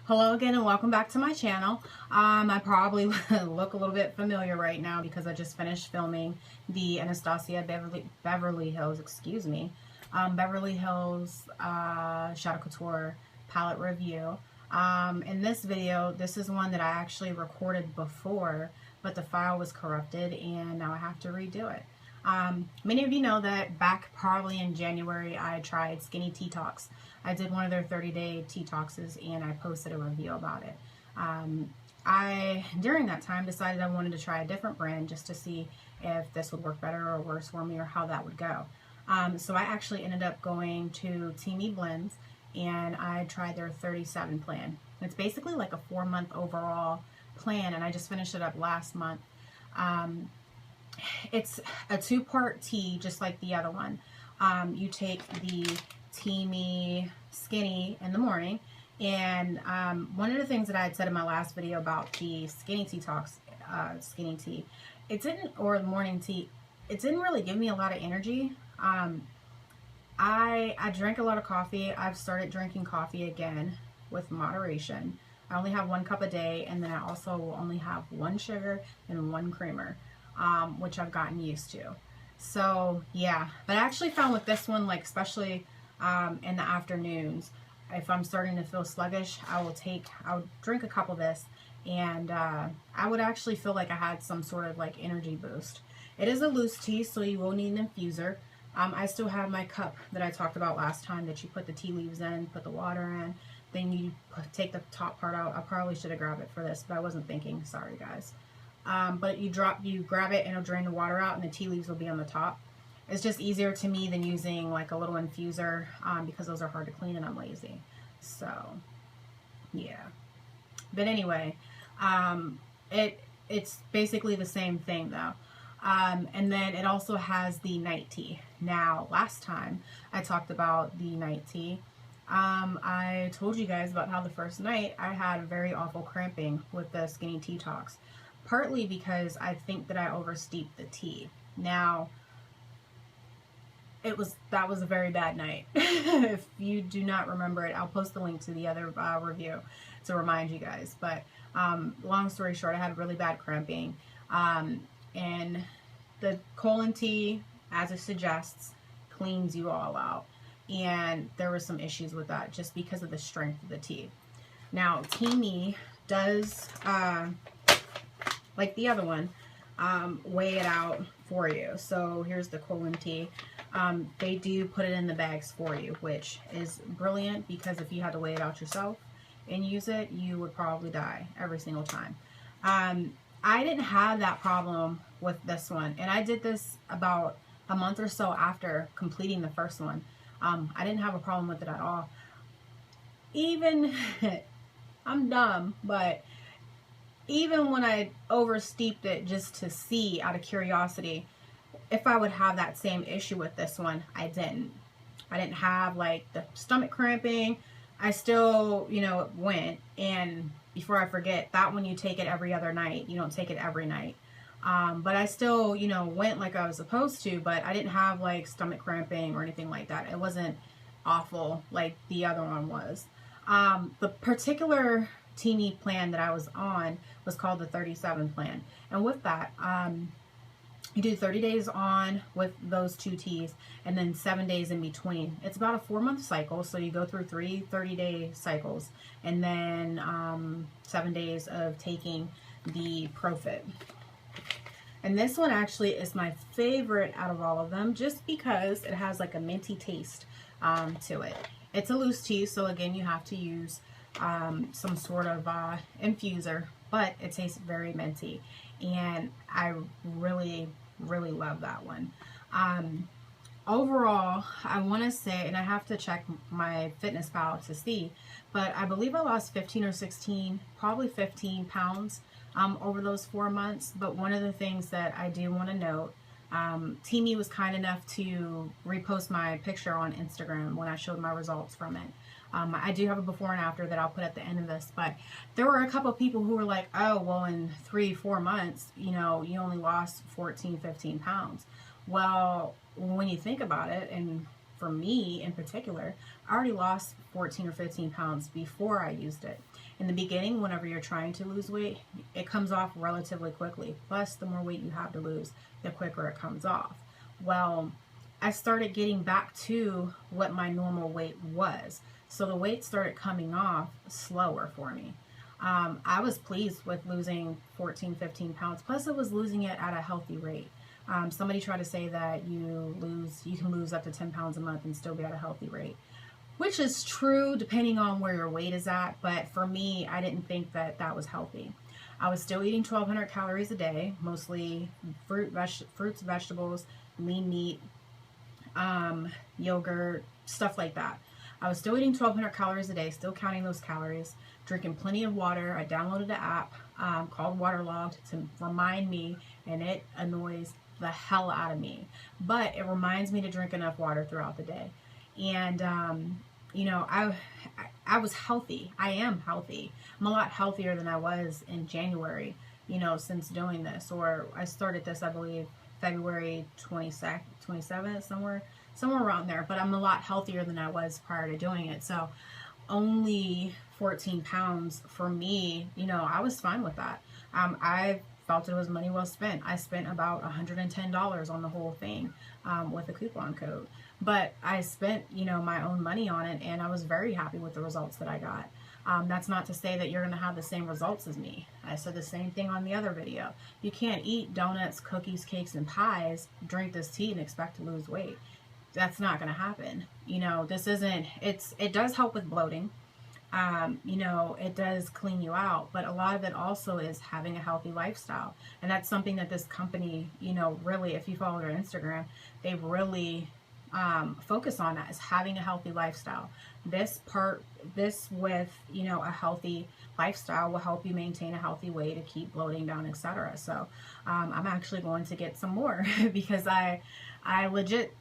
Hello again and welcome back to my channel. I probably look a little bit familiar right now because I just finished filming the Anastasia Beverly Hills, Beverly Hills Shadow Couture palette review. In this video, this is one that I actually recorded before, but the file was corrupted and now I have to redo it. Many of you know that back probably in January I tried Skinny Tea Talks. I did one of their 30-day tea talks and I posted a review about it. During that time, decided I wanted to try a different brand just to see if this would work better or worse for me or how that would go. So I actually ended up going to TeamMi Blends and I tried their 37 plan. It's basically like a 4-month overall plan and I just finished it up last month. It's a 2-part tea just like the other one. You take the TeaMi Skinny in the morning, and one of the things that I had said in my last video about the Skinny Tea Talks, Skinny Tea, or the morning tea, it didn't really give me a lot of energy. I drank a lot of coffee. I've started drinking coffee again with moderation. I only have 1 cup a day, and then I also will only have 1 sugar and 1 creamer, which I've gotten used to. So yeah, but I actually found with this one, like especially in the afternoons, if I'm starting to feel sluggish, I would drink a cup of this, and I would actually feel like I had some sort of like energy boost. It is a loose tea, so you will need an infuser. I still have my cup that I talked about last time that you put the tea leaves in, put the water in, then you take the top part out. I probably should have grabbed it for this, but I wasn't thinking. Sorry, guys. But you grab it and it'll drain the water out and the tea leaves will be on the top. It's just easier to me than using like a little infuser because those are hard to clean and I'm lazy. So, yeah. But anyway, it's basically the same thing though. And then it also has the night tea. Now, last time I talked about the night tea, I told you guys about how the first night I had very awful cramping with the Skinny Tea Talks. Partly because I think that I oversteeped the tea. Now, that was a very bad night. If you do not remember it, I'll post the link to the other review to remind you guys. But long story short, I had really bad cramping. And the colon tea, as it suggests, cleans you all out. And there were some issues with that just because of the strength of the tea. Now, TeaMi does... like the other one, weigh it out for you. So here's the colon tea. They do put it in the bags for you, which is brilliant because if you had to weigh it out yourself and use it, you would probably die every single time. I didn't have that problem with this one, and I did this about a month or so after completing the first one. I didn't have a problem with it at all. Even, I'm dumb, but even when I oversteeped it just to see out of curiosity if I would have that same issue with this one, I didn't. I didn't have like the stomach cramping. I still, went. And before I forget, that one you take it every other night. You don't take it every night. But I still, went like I was supposed to, but I didn't have like stomach cramping or anything like that. It wasn't awful like the other one was. The particular TeaMi plan that I was on was called the 37 plan, and with that you do 30 days on with those 2 teas and then 7 days in between. It's about a 4-month cycle, so you go through 3 30-day cycles and then 7 days of taking the Profit. And this one actually is my favorite out of all of them just because it has like a minty taste to it. It's a loose tea, so again you have to use some sort of infuser, but it tastes very minty and I really love that one. Overall, I want to say, and I have to check my FitnessPal to see, but I believe I lost 15 or 16, probably 15 pounds over those 4 months. But one of the things that I do want to note, TeaMi was kind enough to repost my picture on Instagram when I showed my results from it. I do have a before and after that I'll put at the end of this, but there were a couple of people who were like, oh, well, in 3-4 months, you only lost 14, 15 pounds. Well, when you think about it, and for me in particular, I already lost 14 or 15 pounds before I used it. In the beginning, whenever you're trying to lose weight, it comes off relatively quickly. Plus, the more weight you have to lose, the quicker it comes off. Well, I started getting back to what my normal weight was. So the weight started coming off slower for me. I was pleased with losing 14, 15 pounds. Plus, it was losing it at a healthy rate. Somebody tried to say that you can lose up to 10 pounds a month and still be at a healthy rate, which is true depending on where your weight is at. But for me, I didn't think that that was healthy. I was still eating 1,200 calories a day, mostly fruits, vegetables, lean meat, yogurt, stuff like that. I was still eating 1,200 calories a day, still counting those calories, drinking plenty of water. I downloaded an app called Waterlogged to remind me, and it annoys the hell out of me. But it reminds me to drink enough water throughout the day. And, you know, I was healthy. I am healthy. I'm a lot healthier than I was in January, you know, since doing this. Or I started this, I believe, February 27th, somewhere around there. But I'm a lot healthier than I was prior to doing it. So only 14 pounds for me, you know, I was fine with that. I felt it was money well spent. I spent about $110 on the whole thing with a coupon code. But I spent, you know, my own money on it, and I was very happy with the results that I got. That's not to say that you're going to have the same results as me. I said the same thing on the other video. You can't eat donuts, cookies, cakes, and pies, drink this tea, and expect to lose weight. That's not going to happen. You know, this isn't, it does help with bloating. You know, it does clean you out, but a lot of it also is having a healthy lifestyle. And that's something that this company, you know, really, if you follow their Instagram, they really focus on that, is having a healthy lifestyle. This with, you know, a healthy lifestyle will help you maintain a healthy weight to keep bloating down, etc. So I'm actually going to get some more because I legit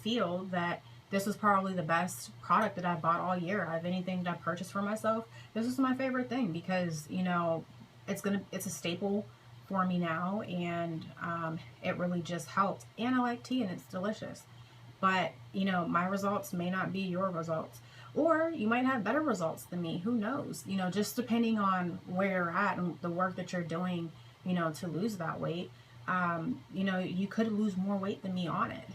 feel that this was probably the best product that I bought all year. Out of anything that I purchased for myself, this was my favorite thing because, you know, it's a staple for me now, and it really just helped. And I like tea, and it's delicious. But, you know, my results may not be your results. Or you might have better results than me. Who knows? You know, just depending on where you're at and the work that you're doing, you know, to lose that weight. You know, you could lose more weight than me on it.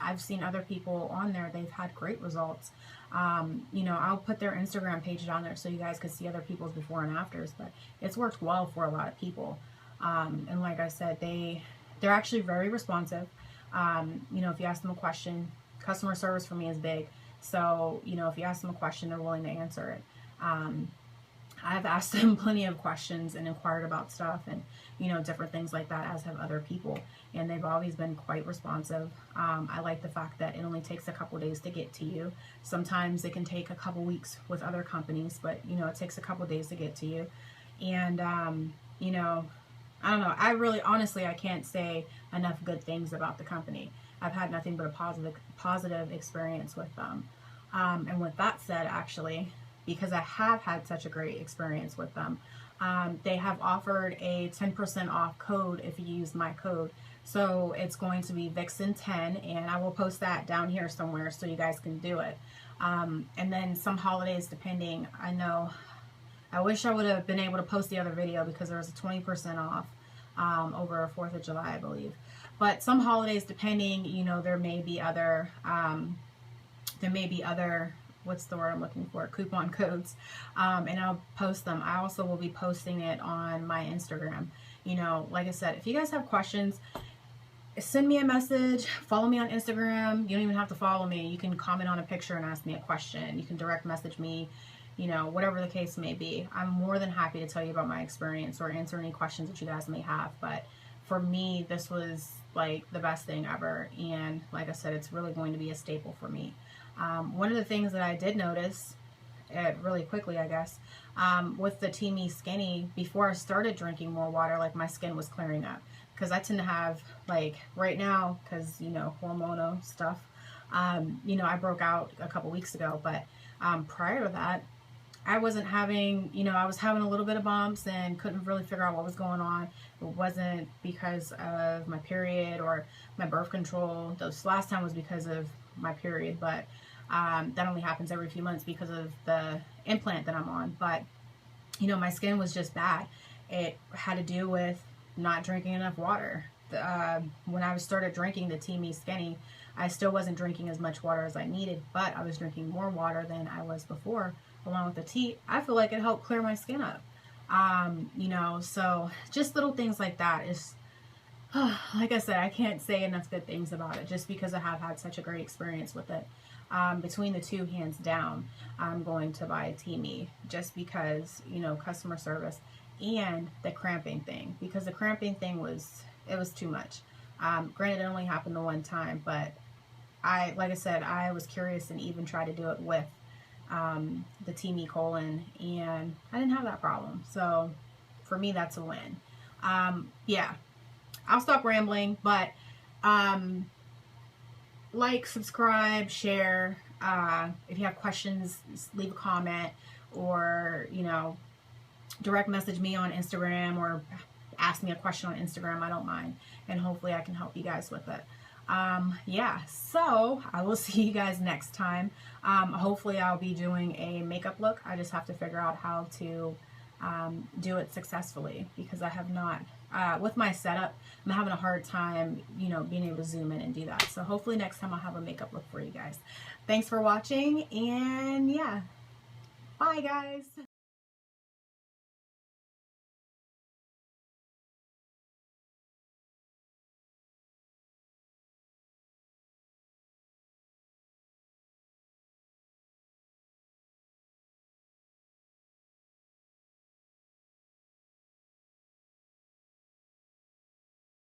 I've seen other people on there, they've had great results. You know, I'll put their Instagram page down there so you guys could see other people's before and afters, but it's worked well for a lot of people. And like I said, they're actually very responsive. You know, if you ask them a question, customer service for me is big. So, you know, if you ask them a question, they're willing to answer it. I've asked them plenty of questions and inquired about stuff and, you know, different things like that, as have other people. And they've always been quite responsive. I like the fact that it only takes a couple days to get to you. Sometimes it can take a couple weeks with other companies, but, you know, it takes a couple days to get to you. And, you know, I don't know. I really, honestly, I can't say enough good things about the company. I've had nothing but a positive experience with them. And with that said, actually, because I have had such a great experience with them, they have offered a 10% off code if you use my code. So it's going to be Vixen10, and I will post that down here somewhere so you guys can do it. And then some holidays, depending, I wish I would have been able to post the other video because there was a 20% off over 4th of July, I believe. But some holidays, depending, you know, there may be other, what's the word I'm looking for, coupon codes, and I'll post them. I also will be posting it on my Instagram. You know, like I said, if you guys have questions, send me a message, follow me on Instagram. You don't even have to follow me. You can comment on a picture and ask me a question. You can direct message me, you know, whatever the case may be. I'm more than happy to tell you about my experience or answer any questions that you guys may have. But for me, this was like the best thing ever. And like I said, it's really going to be a staple for me. One of the things that I did notice, really quickly, I guess, with the TeaMi Skinny, before I started drinking more water, like my skin was clearing up. Because I tend to have, like, right now, because, you know, hormonal stuff, you know, I broke out a couple weeks ago. But prior to that, I wasn't having, you know, I was having a little bit of bumps and couldn't really figure out what was going on. It wasn't because of my period or my birth control. This last time was because of my period, but that only happens every few months because of the implant that I'm on. But you know, my skin was just bad. It had to do with not drinking enough water. When I started drinking the TeaMi Skinny, I still wasn't drinking as much water as I needed, but I was drinking more water than I was before, along with the tea. I feel like it helped clear my skin up. You know, so just little things like that is, like I said, I can't say enough good things about it just because I have had such a great experience with it. Between the two, hands down, I'm going to buy a TeaMi just because, you know, customer service and the cramping thing, because the cramping thing was too much. Granted, it only happened the one time, but like I said, I was curious and even tried to do it with the TeaMi colon, and I didn't have that problem. So for me, that's a win. Yeah, I'll stop rambling, but like, subscribe, share. If you have questions, leave a comment, or, you know, direct message me on Instagram, or ask me a question on Instagram. I don't mind, and hopefully I can help you guys with it. Yeah, so I will see you guys next time. Hopefully I'll be doing a makeup look. I just have to figure out how to do it successfully, because I have not, with my setup, I'm having a hard time, you know, being able to zoom in and do that. So hopefully next time I'll have a makeup look for you guys. Thanks for watching, and yeah, bye guys.